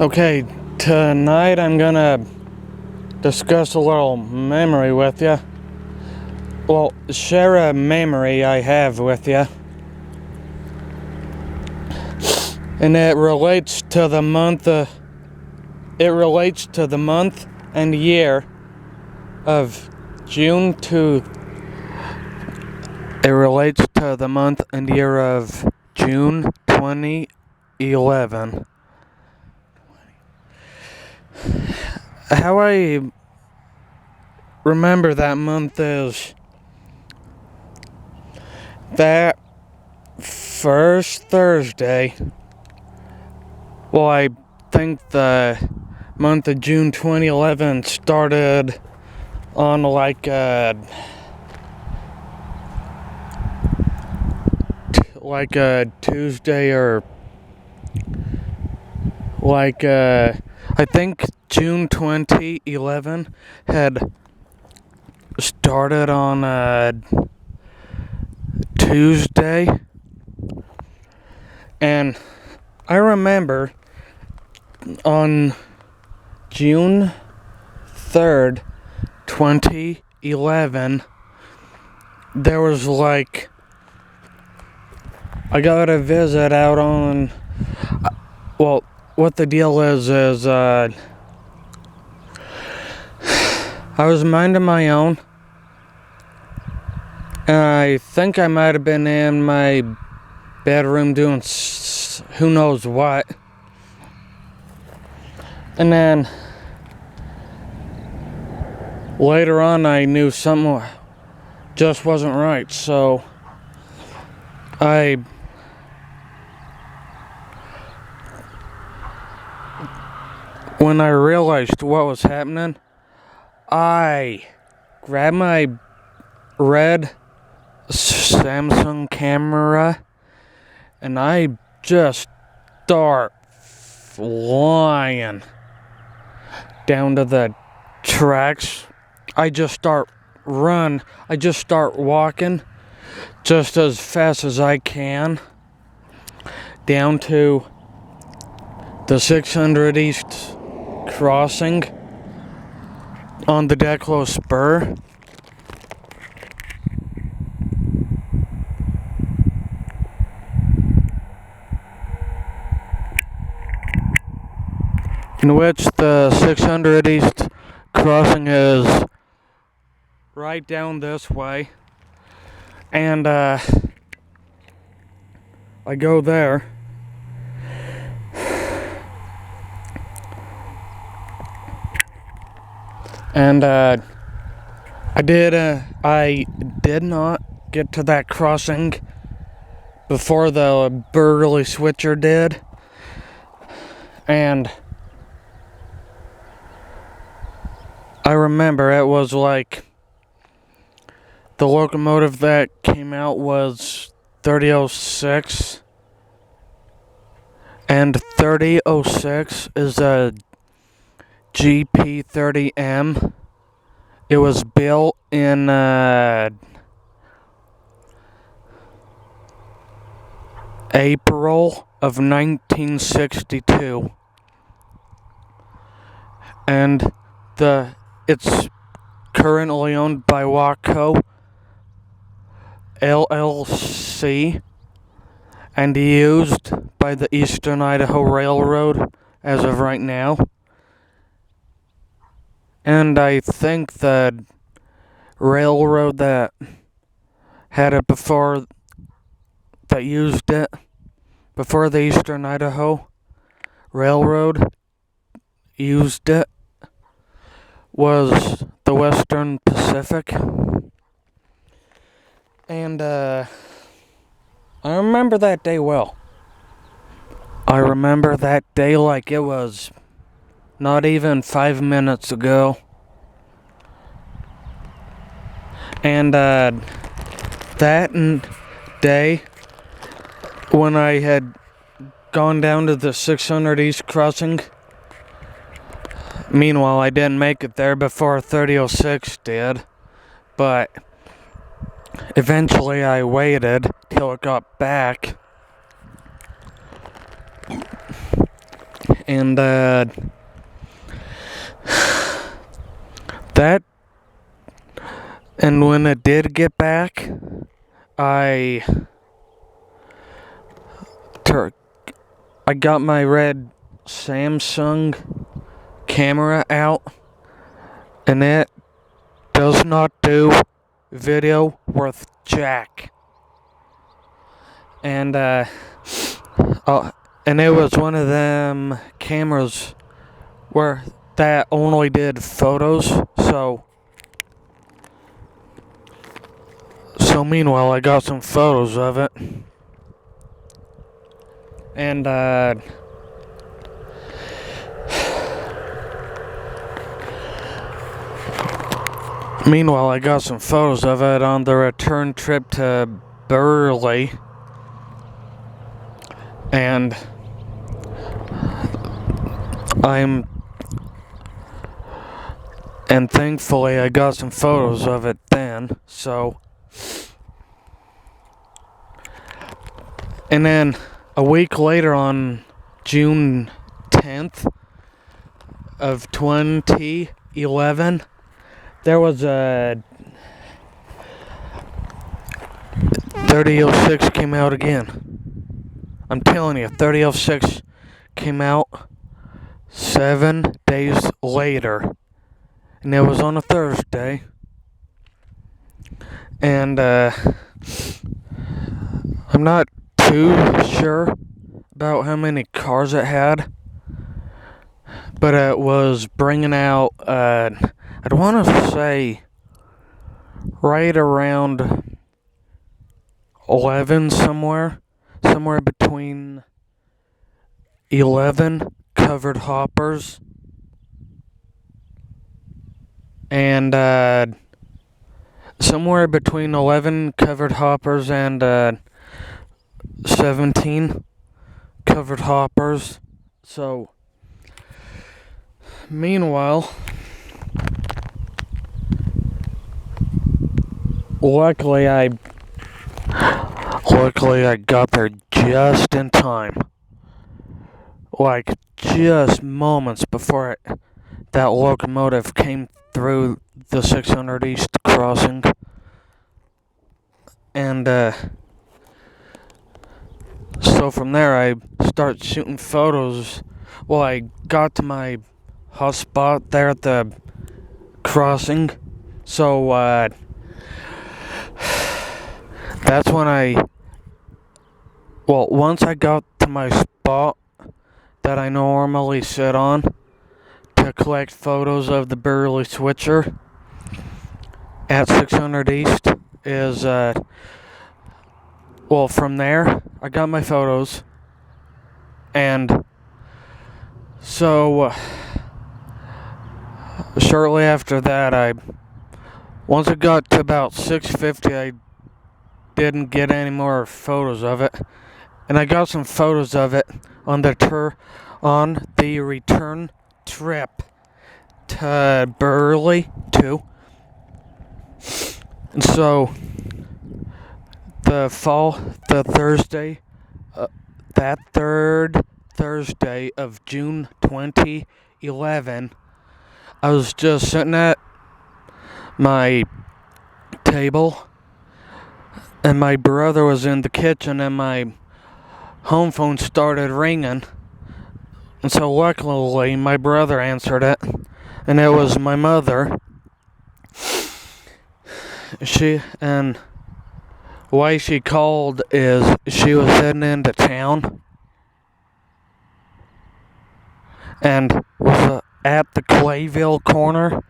Okay, tonight I'm gonna discuss a little memory with you. Well, share a memory I have with you. And it relates to the month and year of June to It relates to the month and year of June 2011. How I remember that month is that first Thursday. Well, I think the month of June 2011 started on like a Tuesday, or I think June 2011 had started on a Tuesday, and I remember on June 3rd, 2011, there was I got a visit out on, what the deal is I was minding my own, and I think I might have been in my bedroom doing who knows what. And then later on I knew something just wasn't right, so when I realized what was happening, I grabbed my red Samsung camera and I just start flying down to the tracks. I just start walking just as fast as I can down to the 600 East crossing on the Declo Spur. In which the 600 East crossing is right down this way. And I go there. And I did not get to that crossing before the Burley switcher did. And I remember it was the locomotive that came out was 3006. And 3006 is a GP30M. It was built in April of 1962. And it's currently owned by Waco LLC and used by the Eastern Idaho Railroad as of right now. And I think the railroad that had it before, that used it before the Eastern Idaho Railroad used it, was the Western Pacific. And I remember that day well. I remember that day like it was not even 5 minutes ago. And that day, when I had gone down to the 600 East crossing, meanwhile I didn't make it there before 3006 did, but eventually I waited till it got back. And that, and when it did get back, I got my red Samsung camera out, and it does not do video worth jack. And and it was one of them cameras where that only did photos. So meanwhile, I got some photos of it, and meanwhile, I got some photos of it on the return trip to Burley. And thankfully I got some photos of it then, so. And then a week later, on June 10th of 2011, there was a 3006 came out again. I'm telling you, 3006 came out 7 days later, and it was on a Thursday. And I'm not too sure about how many cars it had, but it was bringing out, I'd want to say right around 11 somewhere between 11 covered hoppers and somewhere between 11 covered hoppers and 17 covered hoppers. So meanwhile, luckily I got there just in time. Like, just moments before that locomotive came through the 600 East crossing. And so from there I started shooting photos. Well, I got to my hotspot there at the crossing. So that's when once I got to my spot that I normally sit on to collect photos of the Burley switcher at 600 East is, from there, I got my photos, and so shortly after that, once it got to about 6:50, I didn't get any more photos of it, and I got some photos of it on the return trip to Burley too. And so that third Thursday of June 2011, I was just sitting at my table, and my brother was in the kitchen, and my home phone started ringing. And so luckily my brother answered it, and it was my mother. Why she called is she was heading into town and was at the Clayville corner,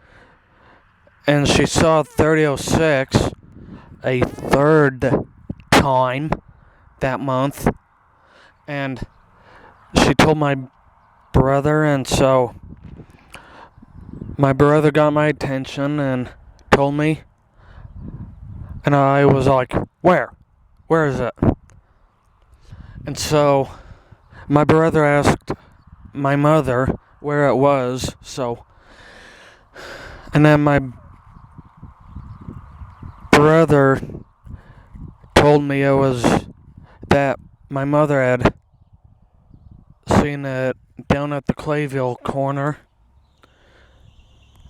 and she saw 3006 a third time that month, and she told my brother, and so my brother got my attention and told me, and I was like, where is it? And so my brother asked my mother where it was, and then my brother told me it was that my mother had seen it down at the Clayville corner.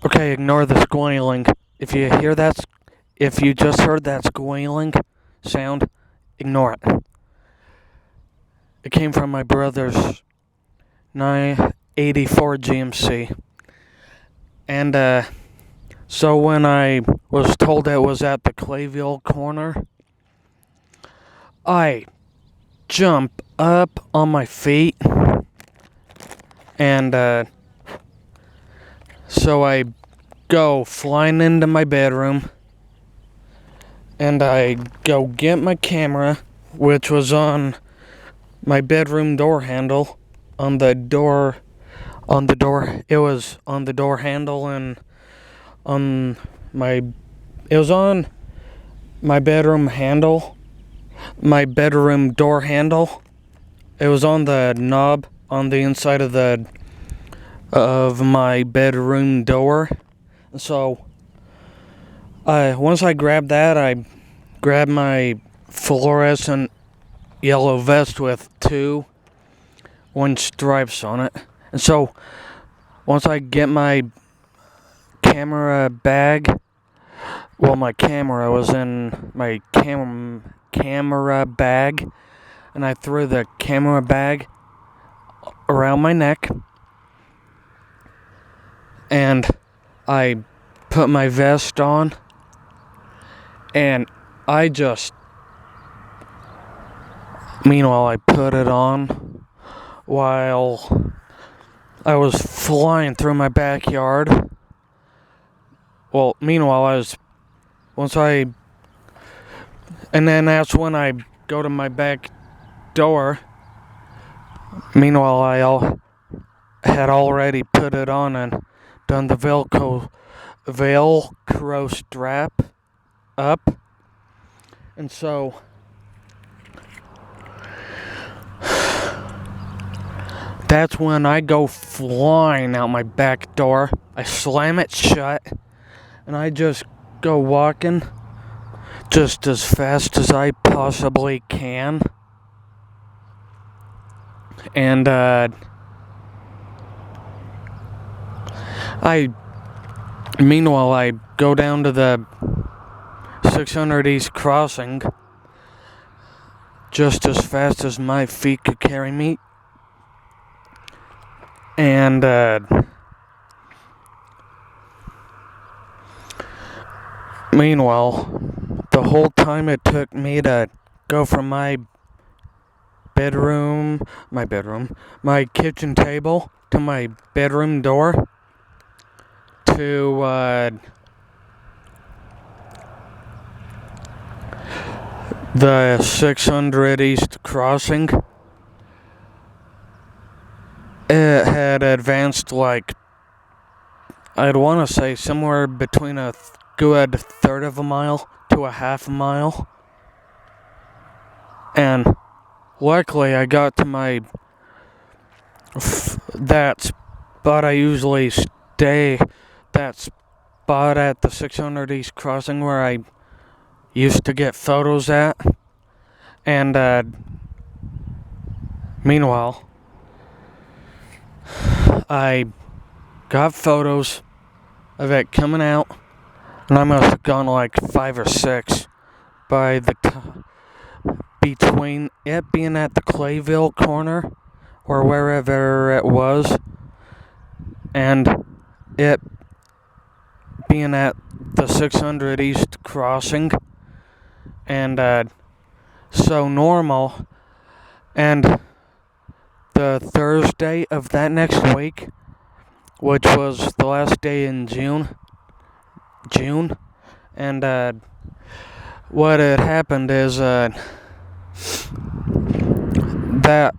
Okay, ignore the squealing. If you hear that, if you just heard that squealing sound, ignore it. It came from my brother's 984 GMC. And so when I was told it was at the Clayville corner, I jump up on my feet, and so I go flying into my bedroom, and I go get my camera, which was on my bedroom door handle, it was on the door handle, and it was on my bedroom handle, my bedroom door handle. It was on the knob on the inside of my bedroom door. So once I grabbed that, I grabbed my fluorescent yellow vest with 2 orange stripes on it. And so once I get my camera bag, well, my camera was in my camera bag, and I threw the camera bag around my neck, and I put my vest on, and meanwhile I put it on while I was flying through my backyard. Well, meanwhile and then that's when I go to my back door. Meanwhile, I had already put it on and done the Velcro strap up. And so that's when I go flying out my back door. I slam it shut, and I just go walking just as fast as I possibly can. And meanwhile, I go down to the 600 East crossing just as fast as my feet could carry me. And meanwhile, the whole time it took me to go from my kitchen table to my bedroom door to the 600 East crossing, it had advanced I'd want to say somewhere between a good third of a mile to a half a mile. And luckily I got to that spot I usually stay, that spot at the 600 East crossing where I used to get photos at. And meanwhile, I got photos of it coming out, and I must have gone 5 or 6 by the between it being at the Clayville corner or wherever it was, and it being at the 600 East crossing. And so normal. And the Thursday of that next week, which was the last day in June, and what had happened is that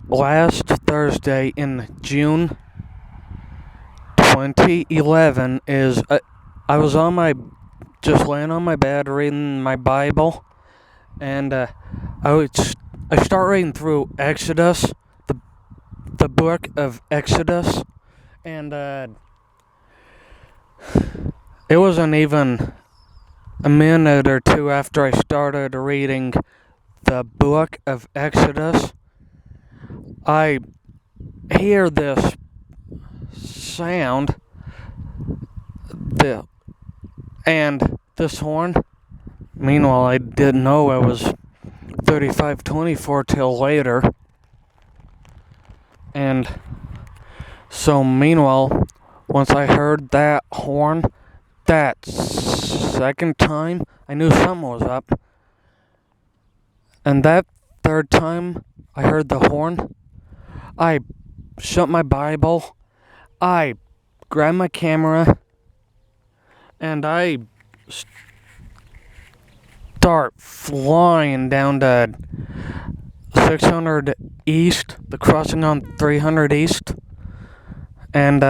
last Thursday in June 2011 is I was just laying on my bed reading my Bible, and I start reading through Exodus, the book of Exodus, and it wasn't even a minute or two after I started reading the book of Exodus, I hear this sound, and this horn, meanwhile, I didn't know it was 3524 till later. And so, meanwhile, once I heard that horn, that second time, I knew something was up. And that third time I heard the horn, I shut my Bible, I grabbed my camera, and I start flying down to 600 East, the crossing on 300 East. And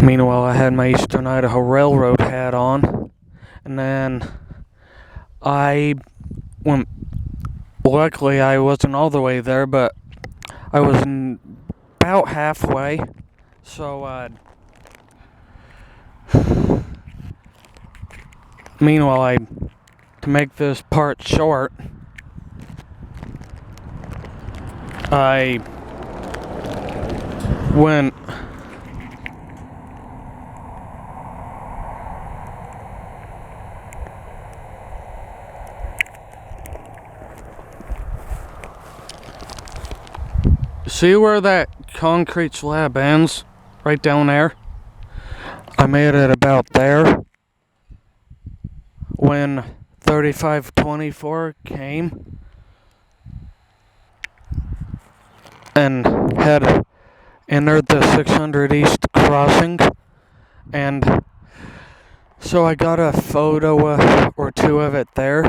meanwhile, I had my Eastern Idaho Railroad hat on, and then I went. Luckily, I wasn't all the way there, but I was about halfway. So, meanwhile, to make this part short, I went. See where that concrete slab ends? Right down there? I made it about there when 3524 came and had entered the 600 East crossing, and so I got a photo or two of it there.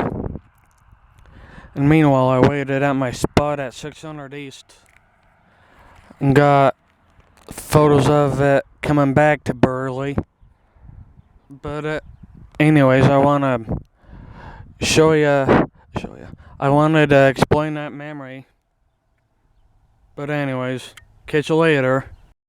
And meanwhile, I waited at my spot at 600 East and got photos of it coming back to Burley. But anyways, I want to show you. I wanted to explain that memory. But anyways, catch you later.